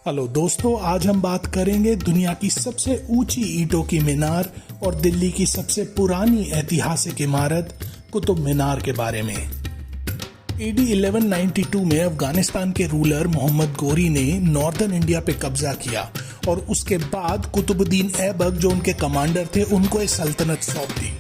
Hello दोस्तों, आज हम बात करेंगे दुनिया की सबसे ऊंची ईंटों की मीनार और दिल्ली की सबसे पुरानी ऐतिहासिक इमारत कुतुब मीनार के बारे में। AD 1192 में अफगानिस्तान के रूलर मोहम्मद गोरी ने नॉर्दर्न इंडिया पे कब्जा किया और उसके बाद कुतुबुद्दीन ऐबक जो उनके कमांडर थे उनको ये सल्तनत सौंप दी,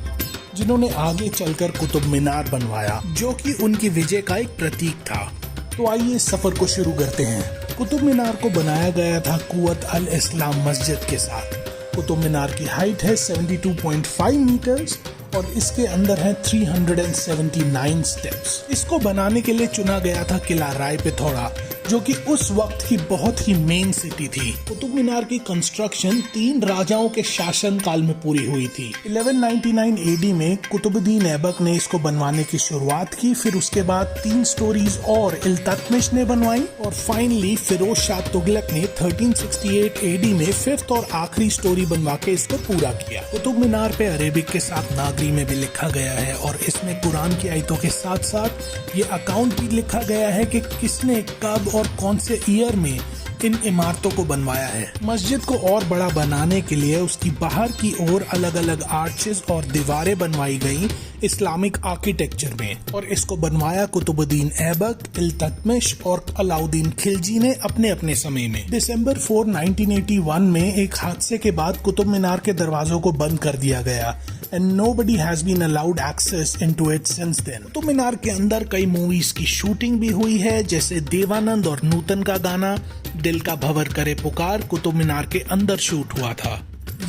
जिन्होंने आगे चलकर कुतुब मीनार बनवाया जो कि उनकी विजय का एक प्रतीक था। तो आइए सफर को शुरू करते हैं। कुतुब मीनार को बनाया गया था कुव्वत अल इस्लाम मस्जिद के साथ। कुतुब मीनार की हाइट है 72.5 मीटर्स और इसके अंदर है 379 स्टेप्स। इसको बनाने के लिए चुना गया था किला राय पिथौरा, जो कि उस वक्त की बहुत ही मेन सिटी थी। कुतुब मीनार की कंस्ट्रक्शन 3 राजाओं के शासन काल में पूरी हुई थी। 1199 AD में कुतुबुद्दीन ऐबक ने इसको बनवाने की शुरुआत की, फिर उसके बाद 3 स्टोरीज और इल्तुतमिश ने बनवाई और फाइनली फिरोज शाह तुगलक ने 1368 AD में 5th और आखिरी स्टोरी बनवा के इसको पूरा किया। कुतुब मीनार पे अरेबिक के साथ नागरी में भी लिखा गया है और इसमें कुरान की आयतों के साथ साथ ये अकाउंट भी लिखा गया है कि किसने कब और कौन से ईयर में इन इमारतों को बनवाया है। मस्जिद को और बड़ा बनाने के लिए उसकी बाहर की ओर अलग अलग आर्चेस और दीवारें बनवाई गईं इस्लामिक आर्किटेक्चर में, और इसको बनवाया कुतुबुद्दीन ऐबक, इल्तुतमिश और अलाउद्दीन खिलजी ने अपने अपने समय में। दिसंबर 4, 1981 में एक हादसे के बाद कुतुब मीनार के दरवाजों को बंद कर दिया गया and nobody has been allowed access into it since then। Qutub Minar के अंदर कई मूवीज की शूटिंग भी हुई है, जैसे देवानंद और नूतन का गाना दिल का भंवर करे पुकार कुतुब मीनार के अंदर शूट हुआ था।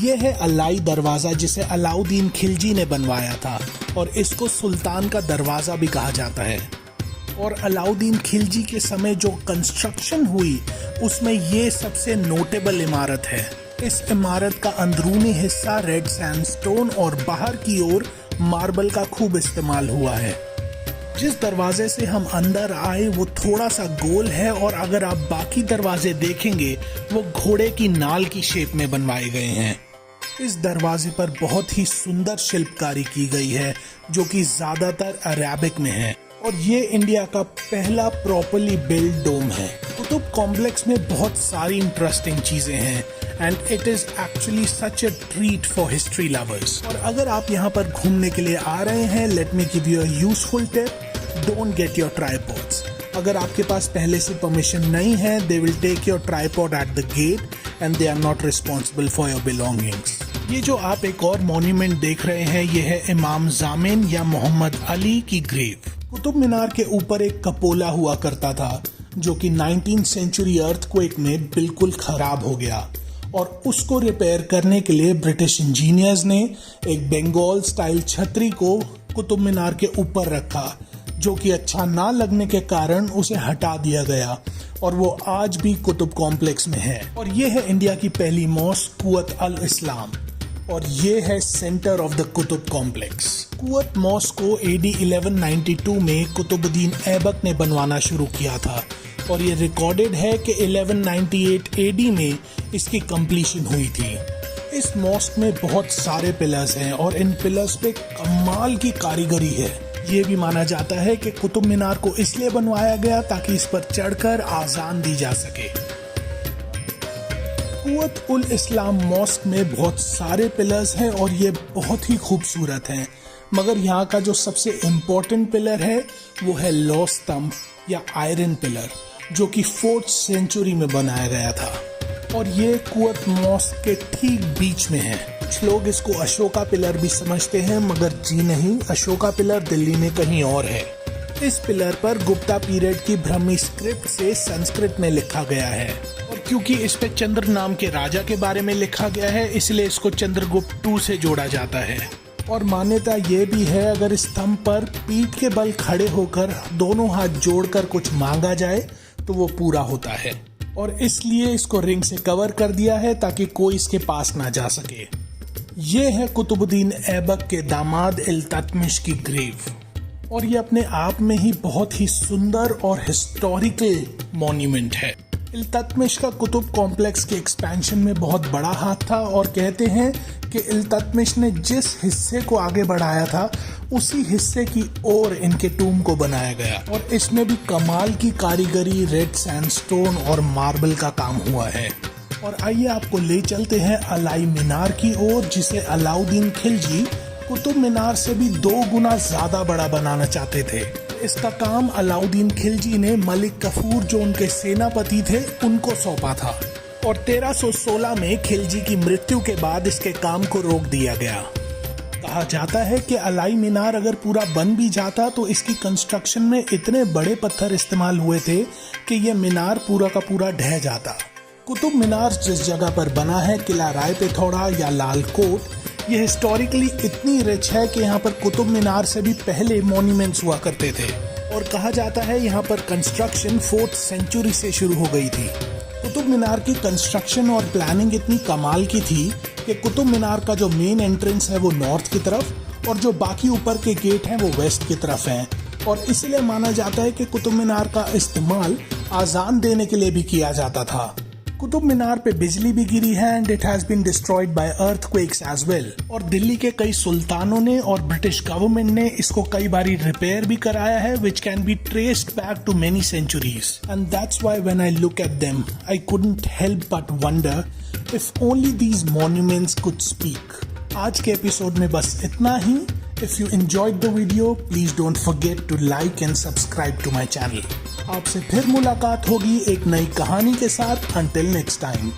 यह है अलाई दरवाजा, जिसे अलाउद्दीन खिलजी ने बनवाया था और इसको सुल्तान का दरवाजा भी कहा जाता है। और अलाउद्दीन खिलजी के समय जो कंस्ट्रक्शन हुई उसमें ये सबसे नोटेबल इमारत है। इस इमारत का अंदरूनी हिस्सा रेड सैंडस्टोन और बाहर की ओर मार्बल का खूब इस्तेमाल हुआ है। जिस दरवाजे से हम अंदर आए वो थोड़ा सा गोल है और अगर आप बाकी दरवाजे देखेंगे वो घोड़े की नाल की शेप में बनवाए गए हैं। इस दरवाजे पर बहुत ही सुंदर शिल्पकारी की गई है जो कि ज्यादातर अरेबिक में है और ये इंडिया का पहला प्रॉपर्ली बिल्ड डोम है। कुतुब कॉम्प्लेक्स में बहुत सारी इंटरेस्टिंग चीजें हैं and it is actually such a treat for history lovers. और अगर आप यहाँ पर घूमने के लिए आ रहे हैं, let me give you a useful tip, don't get your tripods. अगर आपके पास पहले से परमिशन नहीं है, they will take your tripod at the gate and they are not responsible for your belongings. ये जो आप एक और मॉन्यूमेंट देख रहे हैं, ये है इमाम जामिन या मोहम्मद अली की ग्रेव। कुतुब मीनार के ऊपर एक कपोला हुआ करता था जो कि 19th सेंचुरी अर्थक्वेक में बिल्कुल खराब हो गया और उसको रिपेयर करने के लिए ब्रिटिश इंजीनियर्स ने एक बंगाल स्टाइल छतरी को कुतुब मीनार के ऊपर रखा, जो कि अच्छा ना लगने के कारण उसे हटा दिया गया और वो आज भी कुतुब कॉम्प्लेक्स में है। और ये है इंडिया की पहली मॉस्क कुव्वत अल इस्लाम और ये है centre of the Qutub complex. Quwwat mosque को AD 1192 में कुतुबुद्दीन ऐबक ने बनवाना शुरू किया था और ये रिकॉर्डेड है कि 1198 AD में इसकी कंप्लीशन हुई थी। इस मॉस्क में बहुत सारे पिलर्स हैं और इन पिलर्स पे कमाल की कारीगरी है। ये भी माना जाता है कि कुतुब मीनार को इसलिए बनवाया गया ताकि इस पर चढ़कर आजान दी जा सके। कुव्वत उल इस्लाम मॉस्क में बहुत सारे पिलर्स हैं और ये बहुत ही खूबसूरत हैं, मगर यहाँ का जो सबसे इम्पोर्टेंट पिलर है वो है लॉ स्तंभ या आयरन पिलर, जो कि 4th सेंचुरी में बनाया गया था और ये कुव्वत मॉस्क के ठीक बीच में है। कुछ लोग इसको अशोका पिलर भी समझते हैं, मगर जी नहीं, अशोका पिलर दिल्ली में कहीं और है। इस पिलर पर गुप्ता पीरियड की ब्राह्मी स्क्रिप्ट से संस्कृत में लिखा गया है और क्योंकि इस पे चंद्र नाम के राजा के बारे में लिखा गया है, इसलिए इसको चंद्रगुप्त II से जोड़ा जाता है। और मान्यता ये भी है, अगर इस स्तंभ पर पीठ के बल खड़े होकर दोनों हाथ जोड़कर कुछ मांगा जाए तो वो पूरा होता है और इसलिए इसको रिंग से कवर कर दिया है ताकि कोई इसके पास ना जा सके। ये है कुतुबुद्दीन ऐबक के दामाद इल्तुतमिश की ग्रेव और ये अपने आप में ही बहुत ही सुंदर और हिस्टोरिकल मॉन्यूमेंट है। इल्तुतमिश का कुतुब कॉम्प्लेक्स के एक्सपेंशन में बहुत बड़ा हाथ था और कहते हैं कि इल्तुतमिश ने जिस हिस्से को आगे बढ़ाया था उसी हिस्से की ओर इनके टूम को बनाया गया और इसमें भी कमाल की कारीगरी, रेड सैंडस्टोन और मार्बल का काम हुआ है। और आइए आपको ले चलते हैं अलाई मीनार की ओर, जिसे अलाउद्दीन खिलजी कुतुब मीनार से भी 2 गुना ज्यादा बड़ा बनाना चाहते थे। इसका काम अलाउद्दीन खिलजी ने मलिक कफूर, जो उनके सेनापति थे, उनको सौंपा था और 1316 में खिलजी की मृत्यु के बाद इसके काम को रोक दिया गया। कहा जाता है कि अलाई मीनार अगर पूरा बन भी जाता तो इसकी कंस्ट्रक्शन में इतने बड़े पत्थर इस्तेमाल हुए थे कि यह मीनार पूरा का पूरा ढह जाता। कुतुब मीनार जिस जगह पर बना है, किला राय पिथौरा या लाल कोट, ये हिस्टोरिकली इतनी रिच है कि यहाँ पर कुतुब मीनार से भी पहले मॉन्यूमेंट्स हुआ करते थे और कहा जाता है यहाँ पर कंस्ट्रक्शन 4th सेंचुरी से शुरू हो गई थी। कुतुब मीनार की कंस्ट्रक्शन और प्लानिंग इतनी कमाल की थी कि कुतुब मीनार का जो मेन एंट्रेंस है वो नॉर्थ की तरफ और जो बाकी ऊपर के गेट हैं वो वेस्ट की तरफ हैं और इसलिए माना जाता है कि कुतुब मीनार का इस्तेमाल आजान देने के लिए भी किया जाता था। कुतुब मीनार पे बिजली भी गिरी है and it has been destroyed by earthquakes as well. और दिल्ली के कई सुल्तानों ने और ब्रिटिश गवर्नमेंट ने इसको कई बारी रिपेयर भी कराया है, which can be traced back to many centuries. And that's why when I look at them, I couldn't help but wonder if only these monuments could speak. आज के एपिसोड में बस इतना ही। If you enjoyed the video, please don't forget to like and subscribe to my channel. आपसे फिर मुलाकात होगी एक नई कहानी के साथ। Until next time.